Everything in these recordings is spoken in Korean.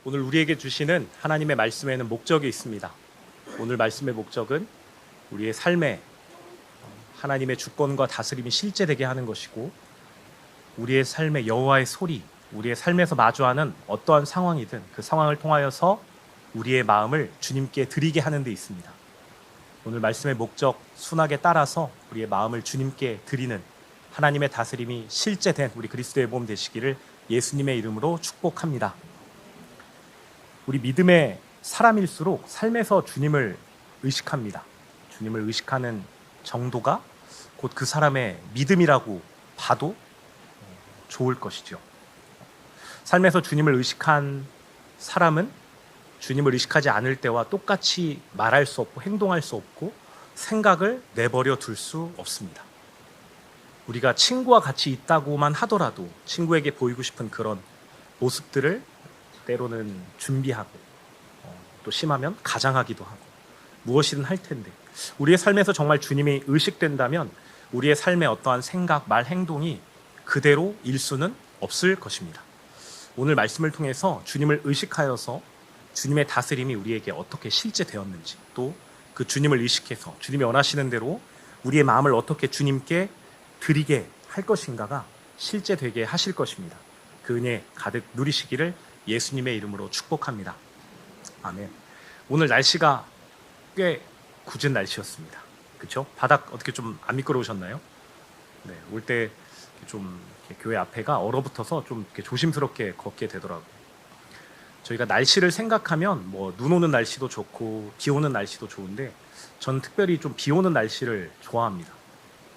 오늘 우리에게 주시는 하나님의 말씀에는 목적이 있습니다. 오늘 말씀의 목적은 우리의 삶에 하나님의 주권과 다스림이 실제되게 하는 것이고, 우리의 삶의 여호와의 소리, 우리의 삶에서 마주하는 어떠한 상황이든 그 상황을 통하여서 우리의 마음을 주님께 드리게 하는 데 있습니다. 오늘 말씀의 목적 순학에 따라서 우리의 마음을 주님께 드리는 하나님의 다스림이 실제된 우리 그리스도의 몸 되시기를 예수님의 이름으로 축복합니다. 우리 믿음의 사람일수록 삶에서 주님을 의식합니다. 주님을 의식하는 정도가 곧 그 사람의 믿음이라고 봐도 좋을 것이죠. 삶에서 주님을 의식한 사람은 주님을 의식하지 않을 때와 똑같이 말할 수 없고 행동할 수 없고 생각을 내버려 둘 수 없습니다. 우리가 친구와 같이 있다고만 하더라도 친구에게 보이고 싶은 그런 모습들을 때로는 준비하고 또 심하면 가장하기도 하고 무엇이든 할 텐데, 우리의 삶에서 정말 주님이 의식된다면 우리의 삶의 어떠한 생각, 말, 행동이 그대로일 수는 없을 것입니다. 오늘 말씀을 통해서 주님을 의식하여서 주님의 다스림이 우리에게 어떻게 실제되었는지, 또 그 주님을 의식해서 주님이 원하시는 대로 우리의 마음을 어떻게 주님께 드리게 할 것인가가 실제되게 하실 것입니다. 그 은혜 가득 누리시기를 예수님의 이름으로 축복합니다. 아멘. 오늘 날씨가 꽤 궂은 날씨였습니다. 그렇죠? 바닥 어떻게 좀 안 미끄러우셨나요? 네, 올 때 좀 교회 앞에가 얼어붙어서 좀 이렇게 조심스럽게 걷게 되더라고요. 저희가 날씨를 생각하면 뭐 눈 오는 날씨도 좋고 비 오는 날씨도 좋은데, 전 특별히 좀 비 오는 날씨를 좋아합니다.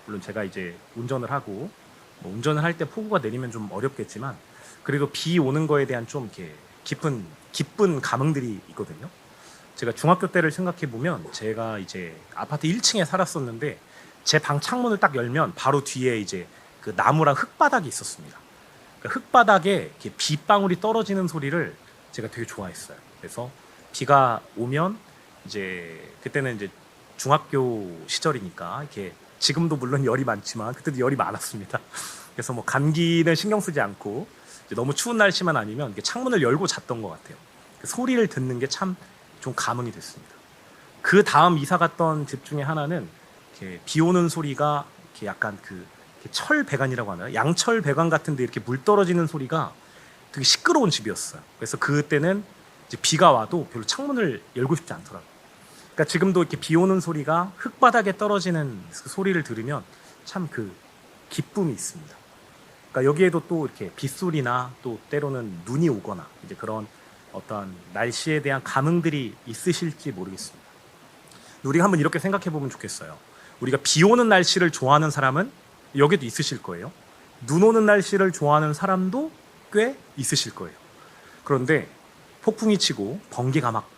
물론 제가 이제 운전을 하고 운전을 할 때 폭우가 내리면 좀 어렵겠지만, 그래도 비 오는 거에 대한 좀 이렇게 기쁜 감흥들이 있거든요. 제가 중학교 때를 생각해 보면, 제가 이제 아파트 1층에 살았었는데 제 방 창문을 딱 열면 바로 뒤에 이제 그 나무랑 흙바닥이 있었습니다. 그러니까 흙바닥에 이렇게 빗방울이 떨어지는 소리를 제가 되게 좋아했어요. 그래서 비가 오면 이제 그때는 이제 중학교 시절이니까 이렇게, 지금도 물론 열이 많지만 그때도 열이 많았습니다. 그래서 뭐 감기는 신경 쓰지 않고 이제 너무 추운 날씨만 아니면 이렇게 창문을 열고 잤던 것 같아요. 그 소리를 듣는 게 참 좀 감흥이 됐습니다. 그 다음 이사 갔던 집 중에 하나는 이렇게 비 오는 소리가 이렇게 약간 그 철 배관이라고 하나요? 양철 배관 같은데 이렇게 물 떨어지는 소리가 되게 시끄러운 집이었어요. 그래서 그때는 이제 비가 와도 별로 창문을 열고 싶지 않더라고요. 그러니까 지금도 이렇게 비 오는 소리가 흙바닥에 떨어지는 그 소리를 들으면 참 그 기쁨이 있습니다. 그러니까 여기에도 또 이렇게 빗소리나 또 때로는 눈이 오거나 이제 그런 어떤 날씨에 대한 감흥들이 있으실지 모르겠습니다. 우리가 한번 이렇게 생각해 보면 좋겠어요. 우리가 비 오는 날씨를 좋아하는 사람은 여기도 있으실 거예요. 눈 오는 날씨를 좋아하는 사람도 꽤 있으실 거예요. 그런데 폭풍이 치고 번개가 막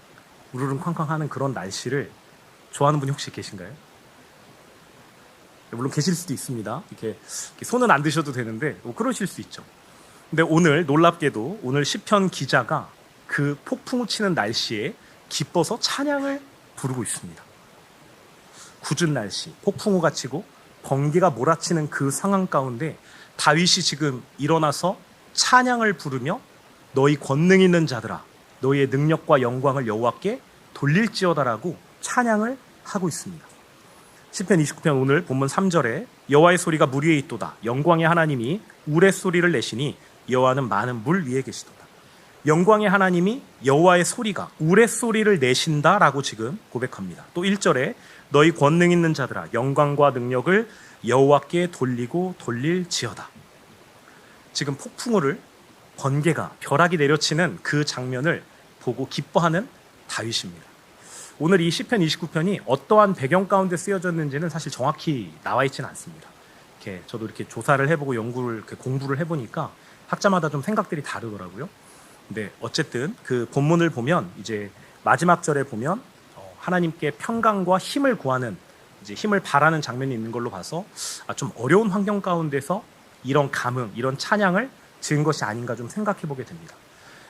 우르릉 쾅쾅 하는 그런 날씨를 좋아하는 분이 혹시 계신가요? 물론 계실 수도 있습니다. 이렇게 손은 안 드셔도 되는데 뭐 그러실 수 있죠. 근데 오늘 놀랍게도 오늘 시편 기자가 그 폭풍 치는 날씨에 기뻐서 찬양을 부르고 있습니다. 궂은 날씨, 폭풍우가 치고 번개가 몰아치는 그 상황 가운데 다윗이 지금 일어나서 찬양을 부르며 너희 권능 있는 자들아, 너희의 능력과 영광을 여호와께 돌릴지어다라고 찬양을 하고 있습니다. 시편 29편 오늘 본문 3절에 여호와의 소리가 물 위에 있도다. 영광의 하나님이 우레소리를 내시니 여호와는 많은 물 위에 계시도다. 영광의 하나님이 여호와의 소리가 우레소리를 내신다라고 지금 고백합니다. 또 1절에 너희 권능 있는 자들아, 영광과 능력을 여호와께 돌리고 돌릴지어다. 지금 폭풍우를, 번개가, 벼락이 내려치는 그 장면을 보고 기뻐하는 다윗입니다. 오늘 이 시편 29편이 어떠한 배경 가운데 쓰여졌는지는 사실 정확히 나와 있지는 않습니다. 저도 이렇게 조사를 해보고 공부를 해보니까 학자마다 좀 생각들이 다르더라고요. 근데 어쨌든 그 본문을 보면 이제 마지막 절에 보면 하나님께 평강과 힘을 구하는, 이제 힘을 바라는 장면이 있는 걸로 봐서 좀 어려운 환경 가운데서 이런 감흥, 이런 찬양을 지은 것이 아닌가 좀 생각해 보게 됩니다.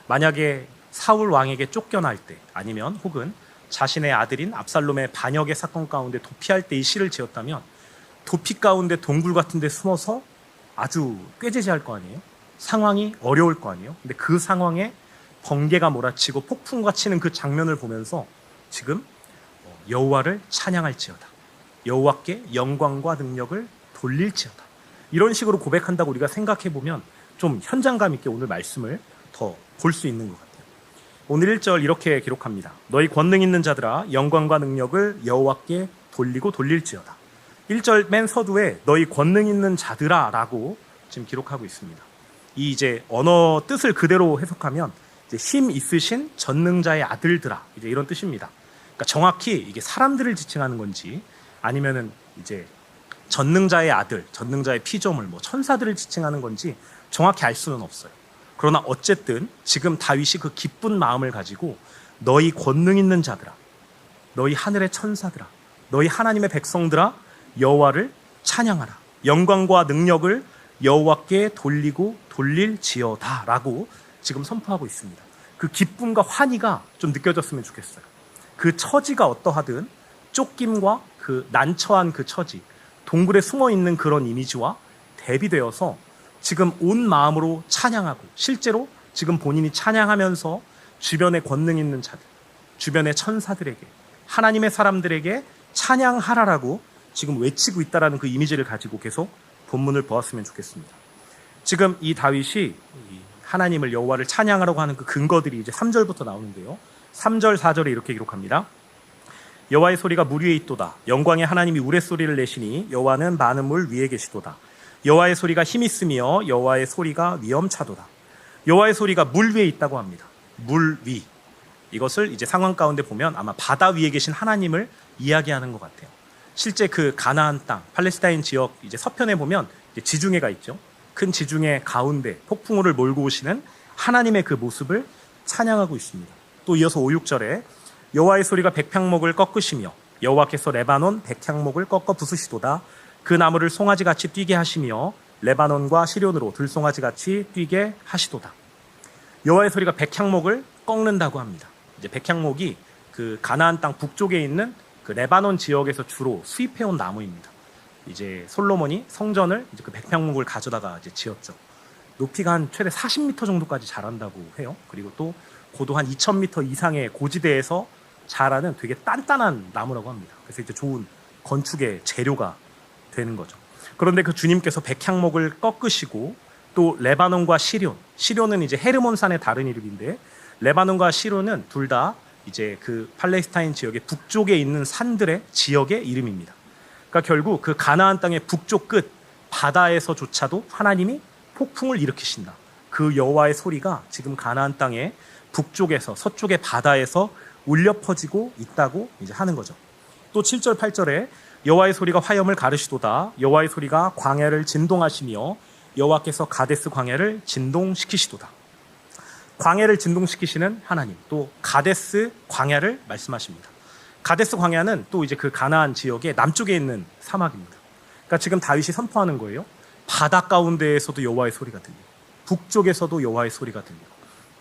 만약에 사울 왕에게 쫓겨날 때, 아니면 혹은 자신의 아들인 압살롬의 반역의 사건 가운데 도피할 때 이 시를 지었다면 도피 가운데 동굴 같은 데 숨어서 아주 꾀죄죄할 거 아니에요? 상황이 어려울 거 아니에요? 근데 그 상황에 번개가 몰아치고 폭풍과 치는 그 장면을 보면서 지금 여호와를 찬양할지어다. 여호와께 영광과 능력을 돌릴지어다. 이런 식으로 고백한다고 우리가 생각해 보면 좀 현장감 있게 오늘 말씀을 더 볼 수 있는 것 같아요. 오늘 1절 이렇게 기록합니다. 너희 권능 있는 자들아 영광과 능력을 여호와께 돌리고 돌릴지어다. 1절 맨 서두에 너희 권능 있는 자들아 라고 지금 기록하고 있습니다. 이 이제 언어 뜻을 그대로 해석하면 이제 힘 있으신 전능자의 아들들아 이제 이런 뜻입니다. 그러니까 정확히 이게 사람들을 지칭하는 건지 아니면은 이제 전능자의 아들, 전능자의 피조물, 뭐 천사들을 지칭하는 건지 정확히 알 수는 없어요. 그러나 어쨌든 지금 다윗이 그 기쁜 마음을 가지고 너희 권능 있는 자들아, 너희 하늘의 천사들아, 너희 하나님의 백성들아 여호와를 찬양하라. 영광과 능력을 여호와께 돌리고 돌릴지어다 라고 지금 선포하고 있습니다. 그 기쁨과 환희가 좀 느껴졌으면 좋겠어요. 그 처지가 어떠하든 쫓김과 그 난처한 그 처지, 동굴에 숨어있는 그런 이미지와 대비되어서 지금 온 마음으로 찬양하고 실제로 지금 본인이 찬양하면서 주변에 권능 있는 자들, 주변의 천사들에게 하나님의 사람들에게 찬양하라라고 지금 외치고 있다라는 그 이미지를 가지고 계속 본문을 보았으면 좋겠습니다. 지금 이 다윗이 하나님을 여호와를 찬양하라고 하는 그 근거들이 이제 3절부터 나오는데요. 3절, 4절에 이렇게 기록합니다. 여호와의 소리가 물 위에 있도다. 영광의 하나님이 우레소리를 내시니 여호와는 많은 물 위에 계시도다. 여호와의 소리가 힘 있으며 여호와의 소리가 위엄차도다. 여호와의 소리가 물 위에 있다고 합니다. 물 위. 이것을 이제 상황 가운데 보면 아마 바다 위에 계신 하나님을 이야기하는 것 같아요. 실제 그 가나안 땅, 팔레스타인 지역 이제 서편에 보면 이제 지중해가 있죠. 큰 지중해 가운데 폭풍우를 몰고 오시는 하나님의 그 모습을 찬양하고 있습니다. 또 이어서 5, 6절에 여호와의 소리가 백향목을 꺾으시며 여호와께서 레바논 백향목을 꺾어 부수시도다. 그 나무를 송아지같이 뛰게 하시며 레바논과 시련으로 들송아지같이 뛰게 하시도다. 여호와의 소리가 백향목을 꺾는다고 합니다. 이제 백향목이 그 가나안 땅 북쪽에 있는 그 레바논 지역에서 주로 수입해온 나무입니다. 이제 솔로몬이 성전을 이제 그 백향목을 가져다가 이제 지었죠. 높이가 한 최대 40m 정도까지 자란다고 해요. 그리고 또 고도 한 2000m 이상의 고지대에서 자라는 되게 단단한 나무라고 합니다. 그래서 이제 좋은 건축의 재료가 되는 거죠. 그런데 그 주님께서 백향목을 꺾으시고 또 레바논과 시련은 이제 헤르몬산의 다른 이름인데 레바논과 시련은 둘 다 이제 그 팔레스타인 지역의 북쪽에 있는 산들의 지역의 이름입니다. 그러니까 결국 그 가나안 땅의 북쪽 끝 바다에서조차도 하나님이 폭풍을 일으키신다. 그 여호와의 소리가 지금 가나안 땅의 북쪽에서 서쪽의 바다에서 울려 퍼지고 있다고 이제 하는 거죠. 또 7절, 8절에 여호와의 소리가 화염을 가르시도다. 여호와의 소리가 광야를 진동하시며 여호와께서 가데스 광야를 진동시키시도다. 광야를 진동시키시는 하나님, 또 가데스 광야를 말씀하십니다. 가데스 광야는 또 이제 그 가나안 지역의 남쪽에 있는 사막입니다. 그러니까 지금 다윗이 선포하는 거예요. 바다 가운데에서도 여호와의 소리가 들리고 북쪽에서도 여호와의 소리가 들리고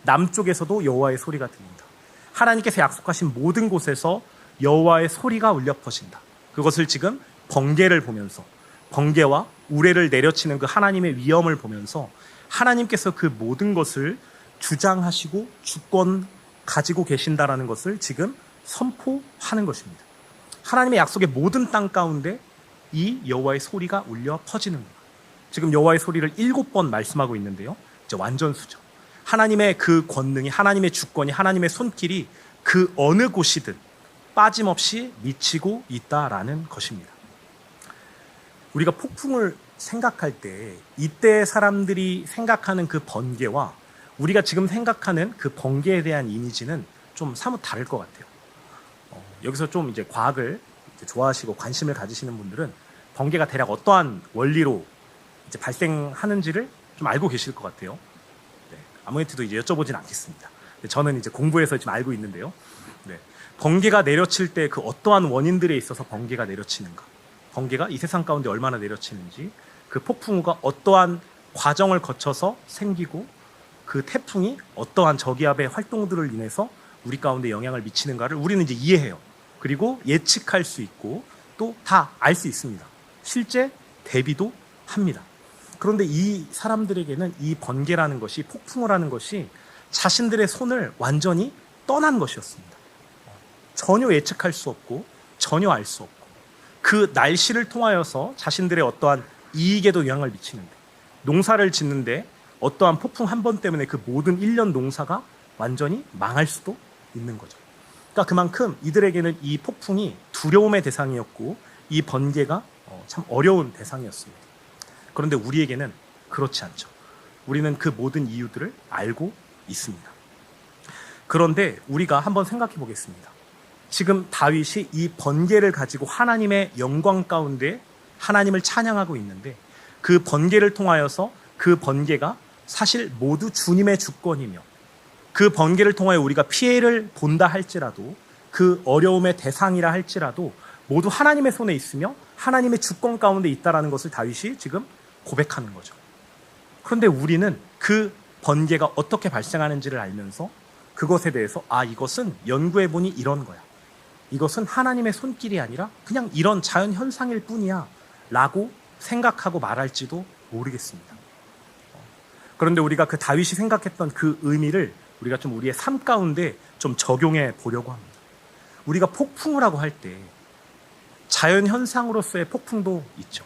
남쪽에서도 여호와의 소리가 들린다. 하나님께서 약속하신 모든 곳에서 여호와의 소리가 울려 퍼진다. 그것을 지금 번개를 보면서 번개와 우레를 내려치는 그 하나님의 위엄을 보면서 하나님께서 그 모든 것을 주장하시고 주권 가지고 계신다라는 것을 지금 선포하는 것입니다. 하나님의 약속의 모든 땅 가운데 이 여호와의 소리가 울려 퍼지는 거예요. 지금 여호와의 소리를 7번 말씀하고 있는데요. 이제 완전수죠. 하나님의 그 권능이, 하나님의 주권이, 하나님의 손길이 그 어느 곳이든 빠짐없이 미치고 있다라는 것입니다. 우리가 폭풍을 생각할 때 이때 사람들이 생각하는 그 번개와 우리가 지금 생각하는 그 번개에 대한 이미지는 좀 사뭇 다를 것 같아요. 여기서 좀 이제 과학을 이제 좋아하시고 관심을 가지시는 분들은 번개가 대략 어떠한 원리로 이제 발생하는지를 좀 알고 계실 것 같아요. 네, 아무한테도 이제 여쭤보진 않겠습니다. 저는 이제 공부해서 지금 알고 있는데요. 네, 번개가 내려칠 때 그 어떠한 원인들에 있어서 번개가 내려치는가, 번개가 이 세상 가운데 얼마나 내려치는지, 그 폭풍우가 어떠한 과정을 거쳐서 생기고 그 태풍이 어떠한 저기압의 활동들을 인해서 우리 가운데 영향을 미치는가를 우리는 이제 이해해요. 그리고 예측할 수 있고 또 다 알 수 있습니다. 실제 대비도 합니다. 그런데 이 사람들에게는 이 번개라는 것이, 폭풍우라는 것이 자신들의 손을 완전히 떠난 것이었습니다. 전혀 예측할 수 없고 전혀 알 수 없고 그 날씨를 통하여서 자신들의 어떠한 이익에도 영향을 미치는데, 농사를 짓는데 어떠한 폭풍 한 번 때문에 그 모든 1년 농사가 완전히 망할 수도 있는 거죠. 그러니까 그만큼 이들에게는 이 폭풍이 두려움의 대상이었고 이 번개가 참 어려운 대상이었습니다. 그런데 우리에게는 그렇지 않죠. 우리는 그 모든 이유들을 알고 있습니다. 그런데 우리가 한번 생각해 보겠습니다. 지금 다윗이 이 번개를 가지고 하나님의 영광 가운데 하나님을 찬양하고 있는데, 그 번개를 통하여서 그 번개가 사실 모두 주님의 주권이며, 그 번개를 통하여 우리가 피해를 본다 할지라도, 그 어려움의 대상이라 할지라도 모두 하나님의 손에 있으며 하나님의 주권 가운데 있다라는 것을 다윗이 지금 고백하는 거죠. 그런데 우리는 그 번개가 어떻게 발생하는지를 알면서 그것에 대해서 이것은 연구해보니 이런 거야, 이것은 하나님의 손길이 아니라 그냥 이런 자연 현상일 뿐이야 라고 생각하고 말할지도 모르겠습니다. 그런데 우리가 그 다윗이 생각했던 그 의미를 우리가 좀 우리의 삶 가운데 좀 적용해 보려고 합니다. 우리가 폭풍을 하고 할 때 자연 현상으로서의 폭풍도 있죠.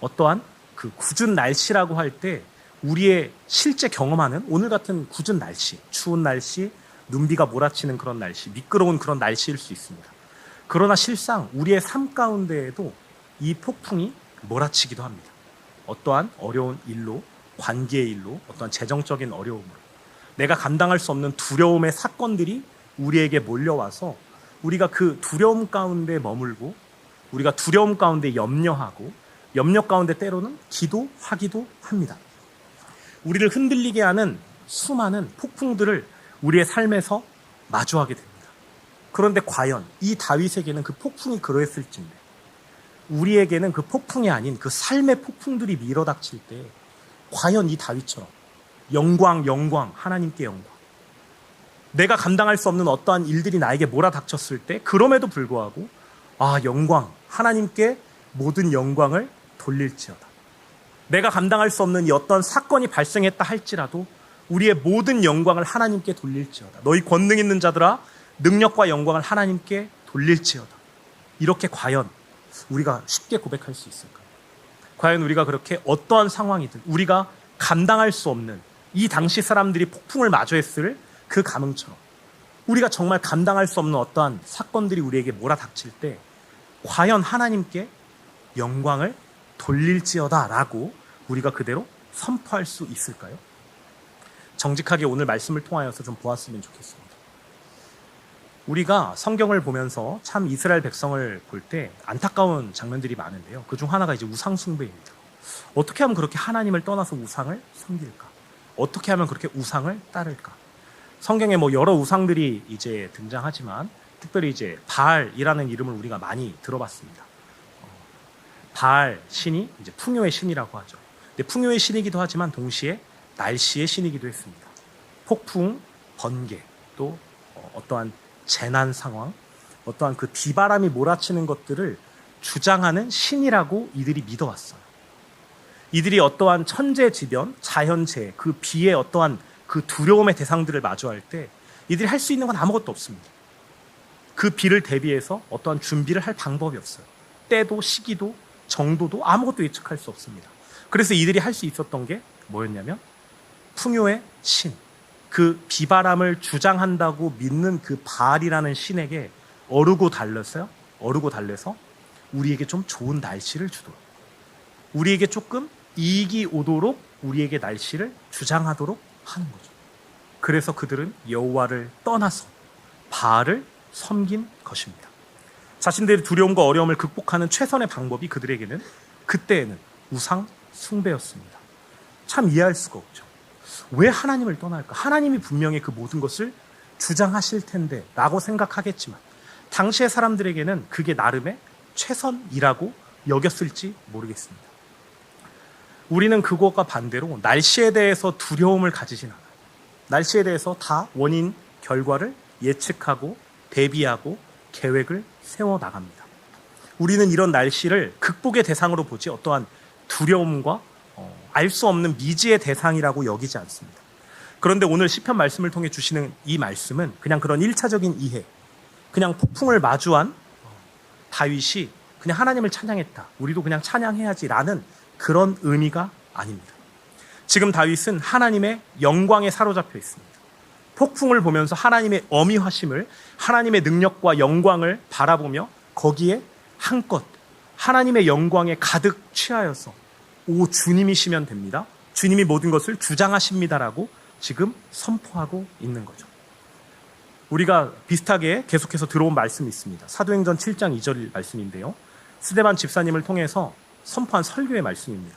어떠한 그 굳은 날씨라고 할 때 우리의 실제 경험하는 오늘 같은 굳은 날씨, 추운 날씨, 눈비가 몰아치는 그런 날씨, 미끄러운 그런 날씨일 수 있습니다. 그러나 실상 우리의 삶 가운데에도 이 폭풍이 몰아치기도 합니다. 어떠한 어려운 일로, 관계의 일로, 어떠한 재정적인 어려움으로 내가 감당할 수 없는 두려움의 사건들이 우리에게 몰려와서 우리가 그 두려움 가운데 머물고, 우리가 두려움 가운데 염려하고, 염려 가운데 때로는 기도하기도 합니다. 우리를 흔들리게 하는 수많은 폭풍들을 우리의 삶에서 마주하게 됩니다. 그런데 과연 이 다윗에게는 그 폭풍이 그러했을진데, 우리에게는 그 폭풍이 아닌 그 삶의 폭풍들이 밀어닥칠 때 과연 이 다윗처럼 영광, 하나님께 영광, 내가 감당할 수 없는 어떠한 일들이 나에게 몰아닥쳤을 때 그럼에도 불구하고 영광, 하나님께 모든 영광을 돌릴지어다, 내가 감당할 수 없는 이 어떤 사건이 발생했다 할지라도 우리의 모든 영광을 하나님께 돌릴지어다, 너희 권능 있는 자들아 능력과 영광을 하나님께 돌릴지어다, 이렇게 과연 우리가 쉽게 고백할 수 있을까요? 과연 우리가 그렇게 어떠한 상황이든 우리가 감당할 수 없는, 이 당시 사람들이 폭풍을 마주했을 그 감흥처럼 우리가 정말 감당할 수 없는 어떠한 사건들이 우리에게 몰아닥칠 때 과연 하나님께 영광을 돌릴지어다 라고 우리가 그대로 선포할 수 있을까요? 정직하게 오늘 말씀을 통하여서 좀 보았으면 좋겠습니다. 우리가 성경을 보면서 참 이스라엘 백성을 볼 때 안타까운 장면들이 많은데요. 그중 하나가 이제 우상 숭배입니다. 어떻게 하면 그렇게 하나님을 떠나서 우상을 섬길까? 어떻게 하면 그렇게 우상을 따를까? 성경에 여러 우상들이 이제 등장하지만 특별히 이제 바알이라는 이름을 우리가 많이 들어봤습니다. 바알 신이 이제 풍요의 신이라고 하죠. 근데 풍요의 신이기도 하지만 동시에 날씨의 신이기도 했습니다. 폭풍, 번개, 또 어떠한 재난 상황, 어떠한 그 비바람이 몰아치는 것들을 주장하는 신이라고 이들이 믿어왔어요. 이들이 어떠한 천재지변, 자연재해, 그 비의 어떠한 그 두려움의 대상들을 마주할 때 이들이 할 수 있는 건 아무것도 없습니다. 그 비를 대비해서 어떠한 준비를 할 방법이 없어요. 때도 시기도 정도도 아무것도 예측할 수 없습니다. 그래서 이들이 할 수 있었던 게 뭐였냐면 풍요의 신, 그 비바람을 주장한다고 믿는 그 바알이라는 신에게 어르고 달래서 우리에게 좀 좋은 날씨를 주도록, 우리에게 조금 이익이 오도록 우리에게 날씨를 주장하도록 하는 거죠. 그래서 그들은 여호와를 떠나서 바알을 섬긴 것입니다. 자신들의 두려움과 어려움을 극복하는 최선의 방법이 그들에게는 그때에는 우상 숭배였습니다. 참 이해할 수가 없죠. 왜 하나님을 떠날까? 하나님이 분명히 그 모든 것을 주장하실 텐데 라고 생각하겠지만 당시의 사람들에게는 그게 나름의 최선이라고 여겼을지 모르겠습니다. 우리는 그것과 반대로 날씨에 대해서 두려움을 가지진 않아요. 날씨에 대해서 다 원인, 결과를 예측하고 대비하고 계획을 세워나갑니다. 우리는 이런 날씨를 극복의 대상으로 보지 어떠한 두려움과 알 수 없는 미지의 대상이라고 여기지 않습니다. 그런데 오늘 시편 말씀을 통해 주시는 이 말씀은 그냥 그런 1차적인 이해, 그냥 폭풍을 마주한 다윗이 그냥 하나님을 찬양했다, 우리도 그냥 찬양해야지라는 그런 의미가 아닙니다. 지금 다윗은 하나님의 영광에 사로잡혀 있습니다. 폭풍을 보면서 하나님의 어미하심을, 하나님의 능력과 영광을 바라보며 거기에 한껏 하나님의 영광에 가득 취하여서 오, 주님이시면 됩니다, 주님이 모든 것을 주장하십니다라고 지금 선포하고 있는 거죠. 우리가 비슷하게 계속해서 들어온 말씀이 있습니다. 사도행전 7장 2절 말씀인데요, 스데반 집사님을 통해서 선포한 설교의 말씀입니다.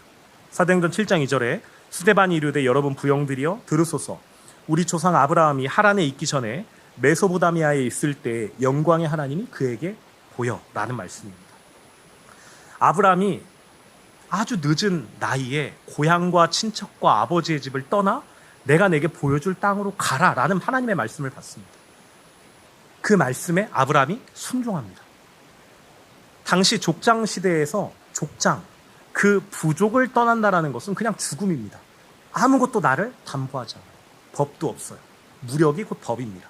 사도행전 7장 2절에 스데반이 이르되 여러분 부형들이여 들으소서, 우리 조상 아브라함이 하란에 있기 전에 메소보다미아에 있을 때 영광의 하나님이 그에게 보여 라는 말씀입니다. 아브라함이 아주 늦은 나이에 고향과 친척과 아버지의 집을 떠나 내가 내게 보여줄 땅으로 가라 라는 하나님의 말씀을 받습니다. 그 말씀에 아브라함이 순종합니다. 당시 족장 시대에서 족장, 그 부족을 떠난다라는 것은 그냥 죽음입니다. 아무것도 나를 담보하지 않아요. 법도 없어요. 무력이 곧 법입니다.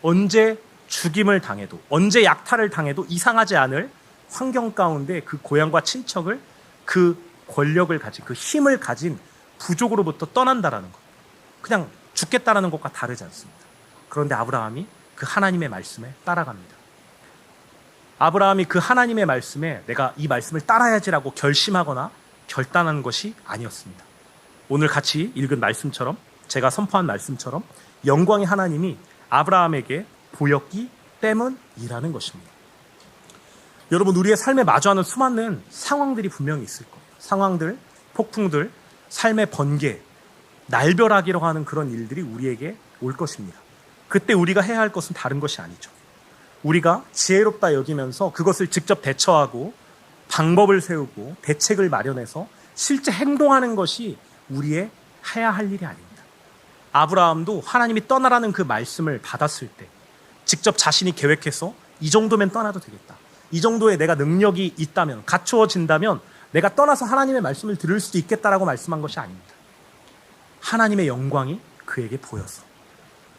언제 죽임을 당해도, 언제 약탈을 당해도 이상하지 않을 환경 가운데 그 고향과 친척을, 그 권력을 가진, 그 힘을 가진 부족으로부터 떠난다라는 것, 그냥 죽겠다라는 것과 다르지 않습니다. 그런데 아브라함이 그 하나님의 말씀에 따라갑니다. 아브라함이 그 하나님의 말씀에 내가 이 말씀을 따라야지라고 결심하거나 결단하는 것이 아니었습니다. 오늘 같이 읽은 말씀처럼, 제가 선포한 말씀처럼 영광의 하나님이 아브라함에게 보였기 때문이라는 것입니다. 여러분, 우리의 삶에 마주하는 수많은 상황들이 분명히 있을 거예요. 상황들, 폭풍들, 삶의 번개, 날벼락이라고 하는 그런 일들이 우리에게 올 것입니다. 그때 우리가 해야 할 것은 다른 것이 아니죠. 우리가 지혜롭다 여기면서 그것을 직접 대처하고 방법을 세우고 대책을 마련해서 실제 행동하는 것이 우리의 해야 할 일이 아닙니다. 아브라함도 하나님이 떠나라는 그 말씀을 받았을 때 직접 자신이 계획해서 이 정도면 떠나도 되겠다, 이 정도의 내가 능력이 있다면, 갖추어진다면 내가 떠나서 하나님의 말씀을 들을 수도 있겠다라고 말씀한 것이 아닙니다. 하나님의 영광이 그에게 보여서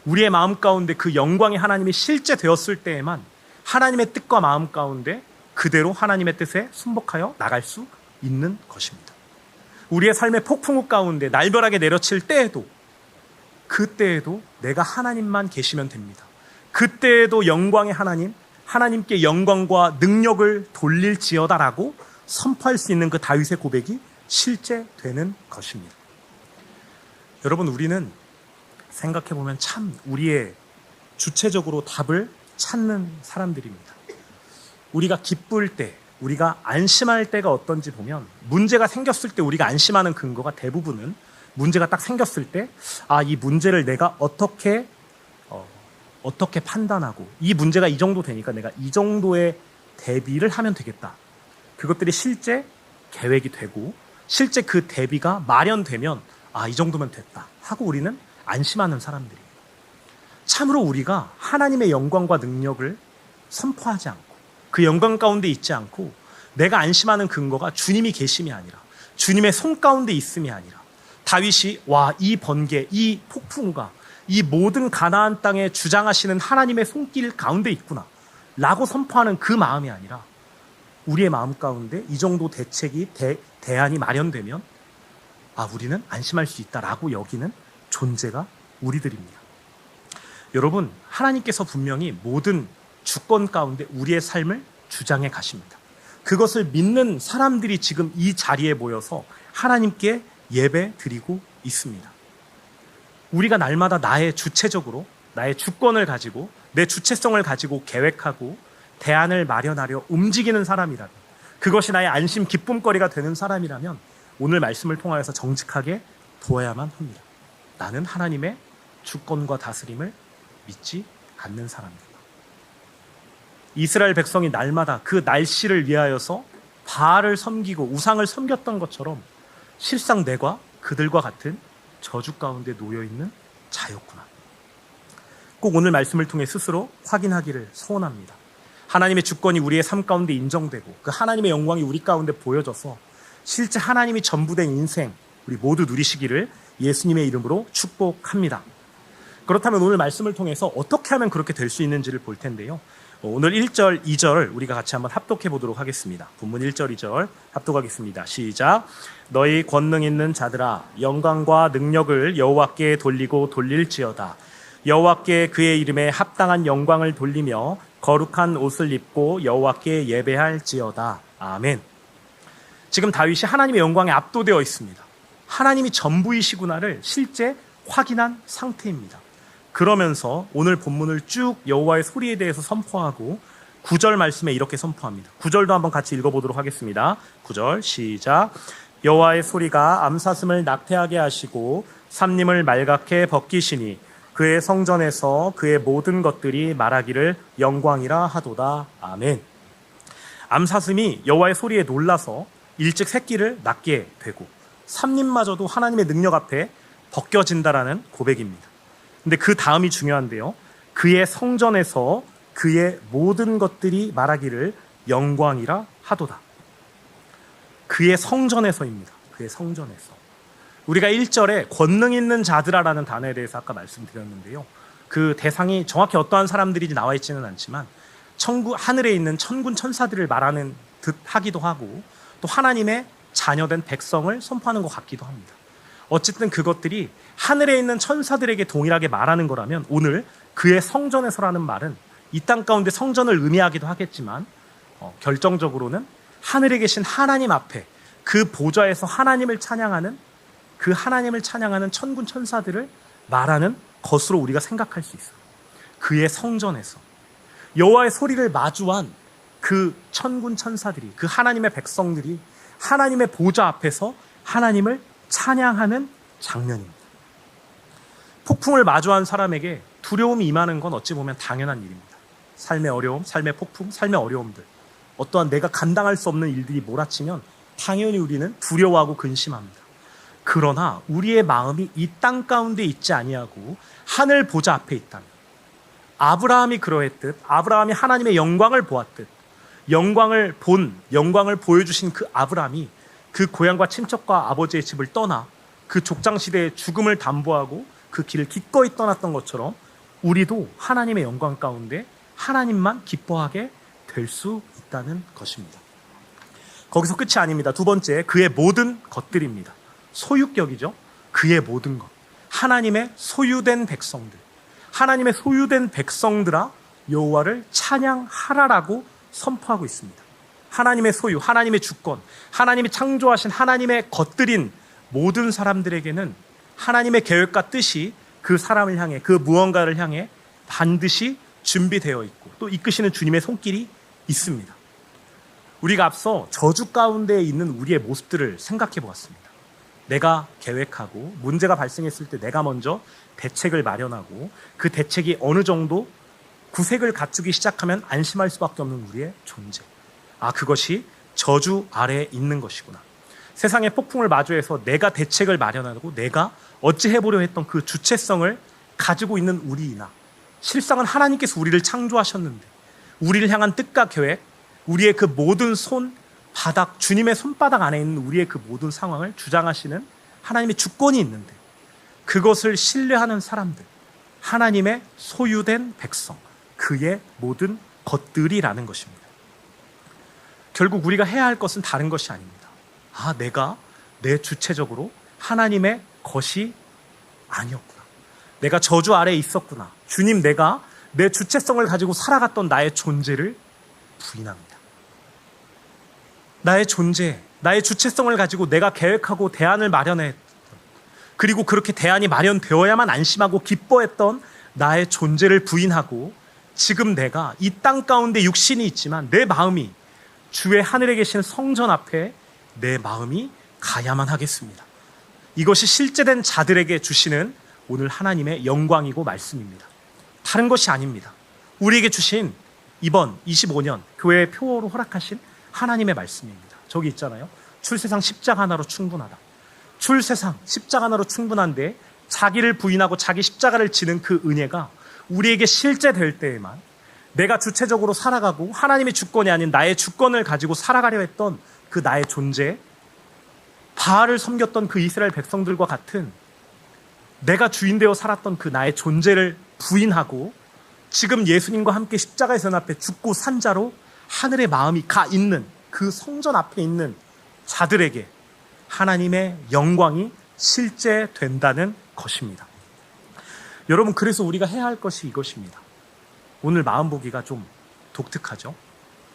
우리의 마음 가운데 그 영광의 하나님이 실제 되었을 때에만 하나님의 뜻과 마음 가운데 그대로 하나님의 뜻에 순복하여 나갈 수 있는 것입니다. 우리의 삶의 폭풍우 가운데 날벼락에 내려칠 때에도, 그때에도 내가 하나님만 계시면 됩니다. 그때에도 영광의 하나님, 하나님께 영광과 능력을 돌릴지어다라고 선포할 수 있는 그 다윗의 고백이 실제 되는 것입니다. 여러분, 우리는 생각해보면 참 우리의 주체적으로 답을 찾는 사람들입니다. 우리가 기쁠 때, 우리가 안심할 때가 어떤지 보면, 문제가 생겼을 때 우리가 안심하는 근거가 대부분은 문제가 딱 생겼을 때, 이 문제를 내가 어떻게 판단하고, 이 문제가 이 정도 되니까 내가 이 정도의 대비를 하면 되겠다, 그것들이 실제 계획이 되고 실제 그 대비가 마련되면 이 정도면 됐다 하고 우리는 안심하는 사람들이에요. 참으로 우리가 하나님의 영광과 능력을 선포하지 않고 그 영광 가운데 있지 않고 내가 안심하는 근거가 주님이 계심이 아니라 주님의 손 가운데 있음이 아니라 다윗이 이 번개, 이 폭풍우가 이 모든 가나안 땅에 주장하시는 하나님의 손길 가운데 있구나 라고 선포하는 그 마음이 아니라 우리의 마음 가운데 이 정도 대책이 대안이 마련되면 우리는 안심할 수 있다라고 여기는 존재가 우리들입니다. 여러분, 하나님께서 분명히 모든 주권 가운데 우리의 삶을 주장해 가십니다. 그것을 믿는 사람들이 지금 이 자리에 모여서 하나님께 예배 드리고 있습니다. 우리가 날마다 나의 주체적으로 나의 주권을 가지고 내 주체성을 가지고 계획하고 대안을 마련하려 움직이는 사람이라면, 그것이 나의 안심 기쁨거리가 되는 사람이라면 오늘 말씀을 통하여서 정직하게 두어야만 합니다. 나는 하나님의 주권과 다스림을 믿지 않는 사람이다. 이스라엘 백성이 날마다 그 날씨를 위하여서 바알을 섬기고 우상을 섬겼던 것처럼 실상 내가 그들과 같은 저주 가운데 놓여있는 자였구나. 꼭 오늘 말씀을 통해 스스로 확인하기를 소원합니다. 하나님의 주권이 우리의 삶 가운데 인정되고 그 하나님의 영광이 우리 가운데 보여져서 실제 하나님이 전부된 인생, 우리 모두 누리시기를 예수님의 이름으로 축복합니다. 그렇다면 오늘 말씀을 통해서 어떻게 하면 그렇게 될 수 있는지를 볼 텐데요. 오늘 1절, 2절 우리가 같이 한번 합독해 보도록 하겠습니다. 본문 1절, 2절 합독하겠습니다. 시작. 너희 권능 있는 자들아 영광과 능력을 여호와께 돌리고 돌릴지어다. 여호와께 그의 이름에 합당한 영광을 돌리며 거룩한 옷을 입고 여호와께 예배할지어다. 아멘. 지금 다윗이 하나님의 영광에 압도되어 있습니다. 하나님이 전부이시구나를 실제 확인한 상태입니다. 그러면서 오늘 본문을 쭉 여호와의 소리에 대해서 선포하고 9절 말씀에 이렇게 선포합니다. 9절도 한번 같이 읽어보도록 하겠습니다. 9절 시작. 여호와의 소리가 암사슴을 낙태하게 하시고 삼림을 말갛게 벗기시니 그의 성전에서 그의 모든 것들이 말하기를 영광이라 하도다. 아멘. 암사슴이 여호와의 소리에 놀라서 일찍 새끼를 낳게 되고 삼림마저도 하나님의 능력 앞에 벗겨진다라는 고백입니다. 근데 그 다음이 중요한데요. 그의 성전에서 그의 모든 것들이 말하기를 영광이라 하도다. 그의 성전에서입니다. 그의 성전에서. 우리가 1절에 권능 있는 자들아라는 단어에 대해서 아까 말씀드렸는데요. 그 대상이 정확히 어떠한 사람들이 나와 있지는 않지만 하늘에 있는 천군 천사들을 말하는 듯 하기도 하고 또 하나님의 자녀된 백성을 선포하는 것 같기도 합니다. 어쨌든 그것들이 하늘에 있는 천사들에게 동일하게 말하는 거라면 오늘 그의 성전에서라는 말은 이 땅 가운데 성전을 의미하기도 하겠지만 결정적으로는 하늘에 계신 하나님 앞에 그 보좌에서 하나님을 찬양하는 그 하나님을 찬양하는 천군 천사들을 말하는 것으로 우리가 생각할 수 있어요. 그의 성전에서 여호와의 소리를 마주한 그 천군 천사들이 그 하나님의 백성들이 하나님의 보좌 앞에서 하나님을 찬양하는 장면입니다. 폭풍을 마주한 사람에게 두려움이 임하는 건 어찌 보면 당연한 일입니다. 삶의 어려움, 삶의 폭풍, 삶의 어려움들, 어떠한 내가 감당할 수 없는 일들이 몰아치면 당연히 우리는 두려워하고 근심합니다. 그러나 우리의 마음이 이 땅 가운데 있지 아니하고 하늘 보좌 앞에 있다면 아브라함이 그러했듯 아브라함이 하나님의 영광을 보았듯 영광을 보여주신 그 아브라함이 그 고향과 친척과 아버지의 집을 떠나 그 족장시대의 죽음을 담보하고 그 길을 기꺼이 떠났던 것처럼 우리도 하나님의 영광 가운데 하나님만 기뻐하게 될 수 있다는 것입니다. 거기서 끝이 아닙니다. 두 번째, 그의 모든 것들입니다. 소유격이죠. 그의 모든 것. 하나님의 소유된 백성들. 하나님의 소유된 백성들아 여호와를 찬양하라라고 선포하고 있습니다. 하나님의 소유, 하나님의 주권, 하나님이 창조하신 하나님의 것들인 모든 사람들에게는 하나님의 계획과 뜻이 그 사람을 향해, 그 무언가를 향해 반드시 준비되어 있고 또 이끄시는 주님의 손길이 있습니다. 우리가 앞서 저주 가운데 있는 우리의 모습들을 생각해 보았습니다. 내가 계획하고 문제가 발생했을 때 내가 먼저 대책을 마련하고 그 대책이 어느 정도 구색을 갖추기 시작하면 안심할 수밖에 없는 우리의 존재. 그것이 저주 아래에 있는 것이구나. 세상의 폭풍을 마주해서 내가 대책을 마련하고 내가 어찌해보려 했던 그 주체성을 가지고 있는 우리이나 실상은 하나님께서 우리를 창조하셨는데 우리를 향한 뜻과 계획, 우리의 그 모든 손바닥, 주님의 손바닥 안에 있는 우리의 그 모든 상황을 주장하시는 하나님의 주권이 있는데 그것을 신뢰하는 사람들, 하나님의 소유된 백성, 그의 모든 것들이라는 것입니다. 결국 우리가 해야 할 것은 다른 것이 아닙니다. 내가 내 주체적으로 하나님의 것이 아니었구나. 내가 저주 아래에 있었구나. 주님, 내가 내 주체성을 가지고 살아갔던 나의 존재를 부인합니다. 나의 존재, 나의 주체성을 가지고 내가 계획하고 대안을 마련했던, 그리고 그렇게 대안이 마련되어야만 안심하고 기뻐했던 나의 존재를 부인하고 지금 내가 이 땅 가운데 육신이 있지만 내 마음이 주의 하늘에 계신 성전 앞에 내 마음이 가야만 하겠습니다. 이것이 실제된 자들에게 주시는 오늘 하나님의 영광이고 말씀입니다. 다른 것이 아닙니다. 우리에게 주신 이번 25년 교회의 표어로 허락하신 하나님의 말씀입니다. 저기 있잖아요. 출세상 십자가 하나로 충분하다. 출세상 십자가 하나로 충분한데 자기를 부인하고 자기 십자가를 지는 그 은혜가 우리에게 실제될 때에만 내가 주체적으로 살아가고 하나님의 주권이 아닌 나의 주권을 가지고 살아가려 했던 그 나의 존재, 바알을 섬겼던 그 이스라엘 백성들과 같은 내가 주인 되어 살았던 그 나의 존재를 부인하고 지금 예수님과 함께 십자가의 전 앞에 죽고 산 자로 하늘의 마음이 가 있는 그 성전 앞에 있는 자들에게 하나님의 영광이 실제된다는 것입니다. 여러분, 그래서 우리가 해야 할 것이 이것입니다. 오늘 마음 보기가 좀 독특하죠?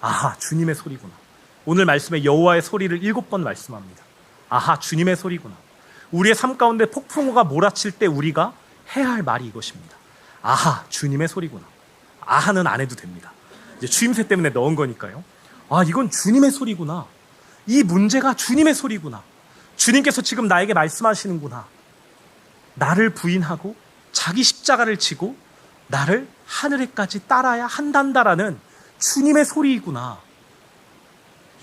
아하, 주님의 소리구나. 오늘 말씀에 여호와의 소리를 7번 말씀합니다. 아하, 주님의 소리구나. 우리의 삶 가운데 폭풍우가 몰아칠 때 우리가 해야 할 말이 이것입니다. 아하, 주님의 소리구나. 아하는 안 해도 됩니다. 이제 추임새 때문에 넣은 거니까요. 아, 이건 주님의 소리구나. 이 문제가 주님의 소리구나. 주님께서 지금 나에게 말씀하시는구나. 나를 부인하고 자기 십자가를 지고 나를 하늘에까지 따라야 한단다라는 주님의 소리이구나.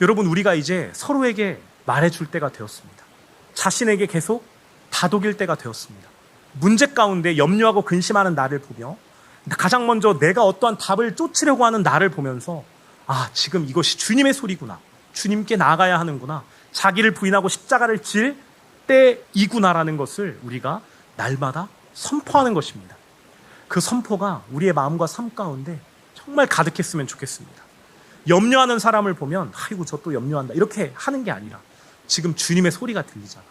여러분, 우리가 이제 서로에게 말해줄 때가 되었습니다. 자신에게 계속 다독일 때가 되었습니다. 문제 가운데 염려하고 근심하는 나를 보며 가장 먼저 내가 어떠한 답을 쫓으려고 하는 나를 보면서 아, 지금 이것이 주님의 소리구나. 주님께 나아가야 하는구나. 자기를 부인하고 십자가를 질 때이구나라는 것을 우리가 날마다 선포하는 것입니다. 그 선포가 우리의 마음과 삶 가운데 정말 가득했으면 좋겠습니다. 염려하는 사람을 보면 아이고 저 또 염려한다 이렇게 하는 게 아니라 지금 주님의 소리가 들리잖아.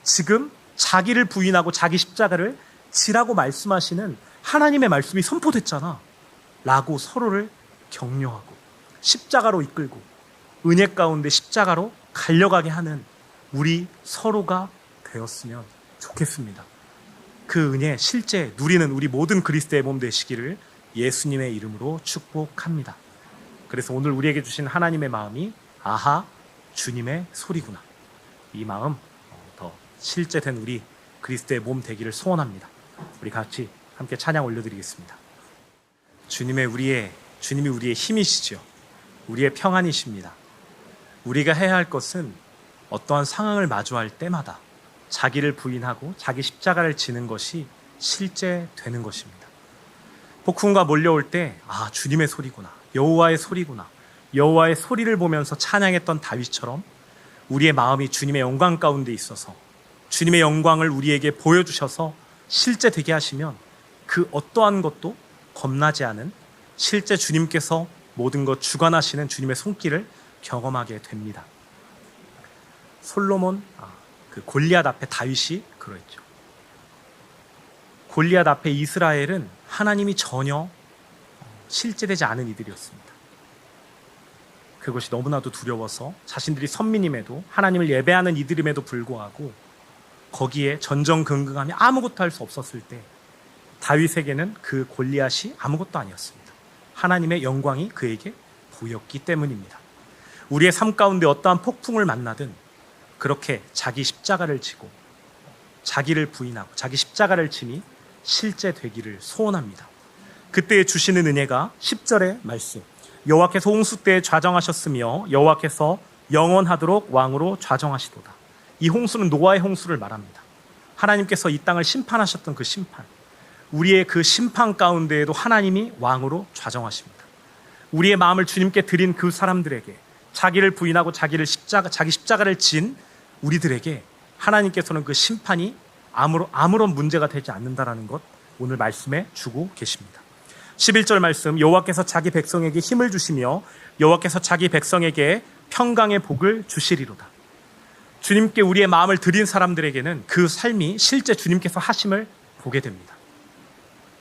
지금 자기를 부인하고 자기 십자가를 지라고 말씀하시는 하나님의 말씀이 선포됐잖아 라고 서로를 격려하고 십자가로 이끌고 은혜 가운데 십자가로 갈려가게 하는 우리 서로가 되었으면 좋겠습니다. 그 은혜 실제 누리는 우리 모든 그리스도의 몸 되시기를 예수님의 이름으로 축복합니다. 그래서 오늘 우리에게 주신 하나님의 마음이 아하, 주님의 소리구나. 이 마음 더 실제된 우리 그리스도의 몸 되기를 소원합니다. 우리 같이 함께 찬양 올려드리겠습니다. 주님이 우리의 힘이시죠. 우리의 평안이십니다. 우리가 해야 할 것은 어떠한 상황을 마주할 때마다 자기를 부인하고 자기 십자가를 지는 것이 실제되는 것입니다. 폭풍과 몰려올 때 아, 주님의 소리구나. 여호와의 소리구나. 여호와의 소리를 보면서 찬양했던 다윗처럼 우리의 마음이 주님의 영광 가운데 있어서 주님의 영광을 우리에게 보여주셔서 실제되게 하시면 그 어떠한 것도 겁나지 않은 실제 주님께서 모든 것 주관하시는 주님의 손길을 경험하게 됩니다. 솔로몬, 그 골리앗 앞에 다윗이 그러했죠. 골리앗 앞에 이스라엘은 하나님이 전혀 실제되지 않은 이들이었습니다. 그것이 너무나도 두려워서 자신들이 선민임에도 하나님을 예배하는 이들임에도 불구하고 거기에 전전긍긍하며 아무것도 할 수 없었을 때 다윗에게는 그 골리앗이 아무것도 아니었습니다. 하나님의 영광이 그에게 보였기 때문입니다. 우리의 삶 가운데 어떠한 폭풍을 만나든 그렇게 자기 십자가를 지고 자기를 부인하고 자기 십자가를 지니 실제되기를 소원합니다. 그때 주시는 은혜가 10절의 말씀, 여호와께서 홍수 때에 좌정하셨으며 여호와께서 영원하도록 왕으로 좌정하시도다. 이 홍수는 노아의 홍수를 말합니다. 하나님께서 이 땅을 심판하셨던 그 심판, 우리의 그 심판 가운데에도 하나님이 왕으로 좌정하십니다. 우리의 마음을 주님께 드린 그 사람들에게 자기를 부인하고 자기 십자가를 진 우리들에게 하나님께서는 그 심판이 아무런 문제가 되지 않는다라는 것 오늘 말씀에 주고 계십니다. 11절 말씀, 여호와께서 자기 백성에게 힘을 주시며 여호와께서 자기 백성에게 평강의 복을 주시리로다. 주님께 우리의 마음을 드린 사람들에게는 그 삶이 실제 주님께서 하심을 보게 됩니다.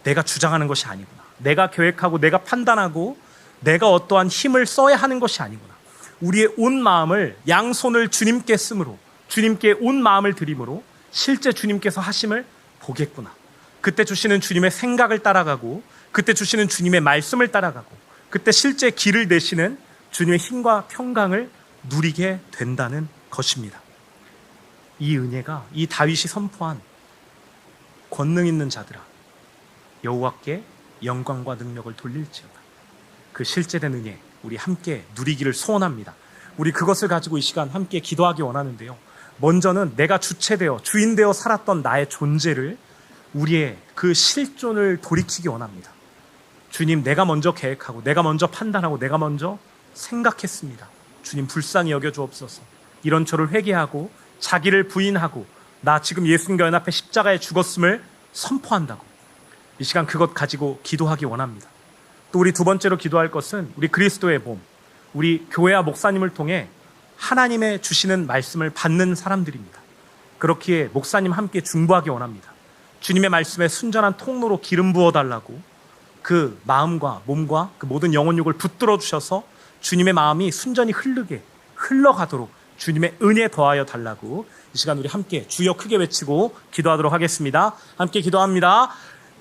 내가 주장하는 것이 아니구나. 내가 계획하고 내가 판단하고 내가 어떠한 힘을 써야 하는 것이 아니구나. 우리의 온 마음을 양손을 주님께 쓰므로 주님께 온 마음을 드림으로 실제 주님께서 하심을 보겠구나. 그때 주시는 주님의 생각을 따라가고 그때 주시는 주님의 말씀을 따라가고 그때 실제 길을 내시는 주님의 힘과 평강을 누리게 된다는 것입니다. 이 은혜가 이 다윗이 선포한 권능 있는 자들아 여호와께 영광과 능력을 돌릴지어다. 그 실제된 은혜 우리 함께 누리기를 소원합니다. 우리 그것을 가지고 이 시간 함께 기도하기 원하는데요. 먼저는 내가 주체되어 주인되어 살았던 나의 존재를 우리의 그 실존을 돌이키기 원합니다. 주님, 내가 먼저 계획하고 내가 먼저 판단하고 내가 먼저 생각했습니다. 주님 불쌍히 여겨주옵소서. 이런 저를 회개하고 자기를 부인하고 나 지금 예수님과 연합해 십자가에 죽었음을 선포한다고. 이 시간 그것 가지고 기도하기 원합니다. 또 우리 두 번째로 기도할 것은 우리 그리스도의 몸, 우리 교회와 목사님을 통해 하나님의 주시는 말씀을 받는 사람들입니다. 그렇기에 목사님 함께 중보하기 원합니다. 주님의 말씀에 순전한 통로로 기름 부어달라고, 그 마음과 몸과 그 모든 영혼육을 붙들어 주셔서 주님의 마음이 순전히 흘러가도록 주님의 은혜 더하여 달라고 이 시간 우리 함께 주여 크게 외치고 기도하도록 하겠습니다. 함께 기도합니다.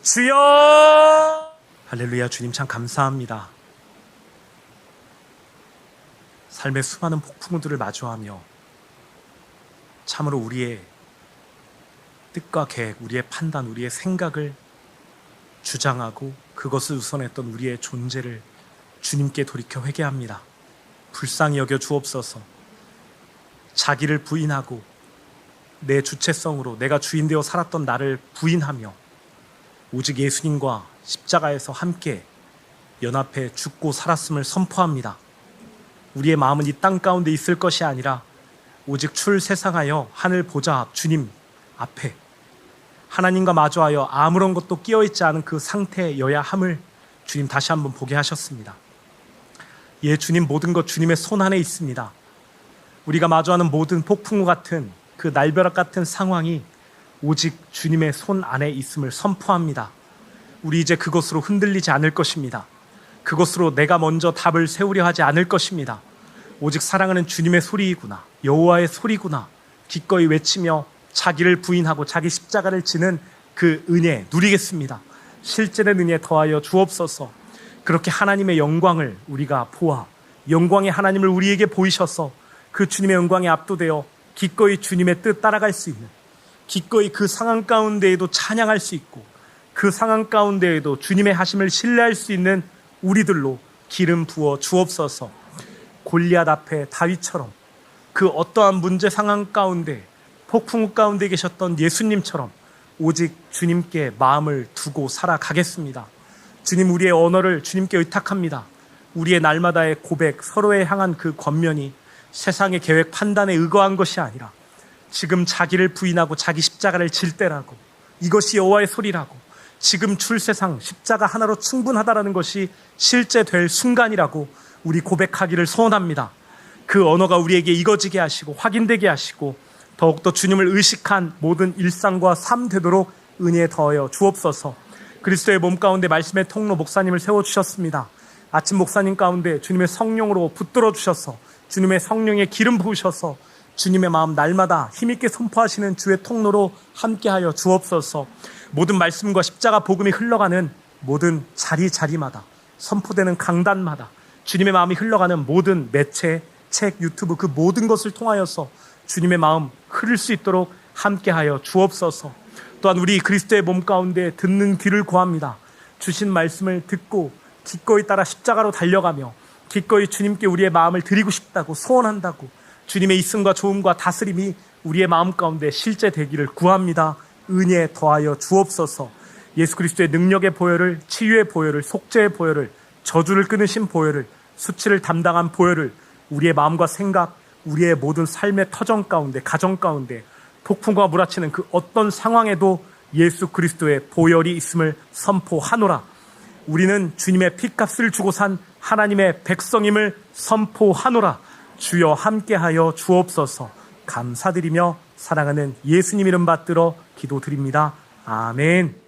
주여! 할렐루야. 주님 참 감사합니다. 삶의 수많은 폭풍우들을 마주하며 참으로 우리의 뜻과 계획, 우리의 판단, 우리의 생각을 주장하고 그것을 우선했던 우리의 존재를 주님께 돌이켜 회개합니다. 불쌍히 여겨 주옵소서. 자기를 부인하고 내 주체성으로 내가 주인 되어 살았던 나를 부인하며 오직 예수님과 십자가에서 함께 연합해 죽고 살았음을 선포합니다. 우리의 마음은 이 땅 가운데 있을 것이 아니라 오직 출세상하여 하늘 보좌 앞 주님 앞에 하나님과 마주하여 아무런 것도 끼어있지 않은 그 상태여야 함을 주님 다시 한번 보게 하셨습니다. 예, 주님, 모든 것 주님의 손 안에 있습니다. 우리가 마주하는 모든 폭풍우 같은 그 날벼락 같은 상황이 오직 주님의 손 안에 있음을 선포합니다. 우리 이제 그것으로 흔들리지 않을 것입니다. 그것으로 내가 먼저 답을 세우려 하지 않을 것입니다. 오직 사랑하는 주님의 소리이구나, 여호와의 소리구나 기꺼이 외치며 자기를 부인하고 자기 십자가를 지는 그 은혜 누리겠습니다. 실제는 은혜 더하여 주옵소서. 그렇게 하나님의 영광을 우리가 보아 영광의 하나님을 우리에게 보이셔서 그 주님의 영광에 압도되어 기꺼이 주님의 뜻 따라갈 수 있는, 기꺼이 그 상황 가운데에도 찬양할 수 있고 그 상황 가운데에도 주님의 하심을 신뢰할 수 있는 우리들로 기름 부어 주옵소서. 골리앗 앞에 다윗처럼 그 어떠한 문제 상황 가운데 폭풍우 가운데 계셨던 예수님처럼 오직 주님께 마음을 두고 살아가겠습니다. 주님, 우리의 언어를 주님께 의탁합니다. 우리의 날마다의 고백, 서로에 향한 그 권면이 세상의 계획 판단에 의거한 것이 아니라 지금 자기를 부인하고 자기 십자가를 질 때라고, 이것이 여호와의 소리라고, 지금 출세상 십자가 하나로 충분하다라는 것이 실제 될 순간이라고 우리 고백하기를 소원합니다. 그 언어가 우리에게 익어지게 하시고 확인되게 하시고 더욱더 주님을 의식한 모든 일상과 삶 되도록 은혜에 더하여 주옵소서. 그리스도의 몸 가운데 말씀의 통로 목사님을 세워주셨습니다. 아침 목사님 가운데 주님의 성령으로 붙들어 주셔서 주님의 성령의 기름 부으셔서 주님의 마음 날마다 힘있게 선포하시는 주의 통로로 함께하여 주옵소서. 모든 말씀과 십자가 복음이 흘러가는 모든 자리마다, 선포되는 강단마다 주님의 마음이 흘러가는 모든 매체, 책, 유튜브 그 모든 것을 통하여서 주님의 마음 흐를 수 있도록 함께하여 주옵소서. 또한 우리 그리스도의 몸 가운데 듣는 귀를 구합니다. 주신 말씀을 듣고 기꺼이 따라 십자가로 달려가며 기꺼이 주님께 우리의 마음을 드리고 싶다고 소원한다고 주님의 있음과 좋음과 다스림이 우리의 마음 가운데 실제 되기를 구합니다. 은혜 더하여 주옵소서. 예수 그리스도의 능력의 보혈을, 치유의 보혈을, 속죄의 보혈을, 저주를 끊으신 보혈을, 수치를 담당한 보혈을 우리의 마음과 생각, 우리의 모든 삶의 터전 가운데, 가정 가운데 폭풍과 몰아치는 그 어떤 상황에도 예수 그리스도의 보혈이 있음을 선포하노라. 우리는 주님의 피값을 주고 산 하나님의 백성임을 선포하노라. 주여 함께하여 주옵소서. 감사드리며 사랑하는 예수님 이름 받들어 기도드립니다. 아멘.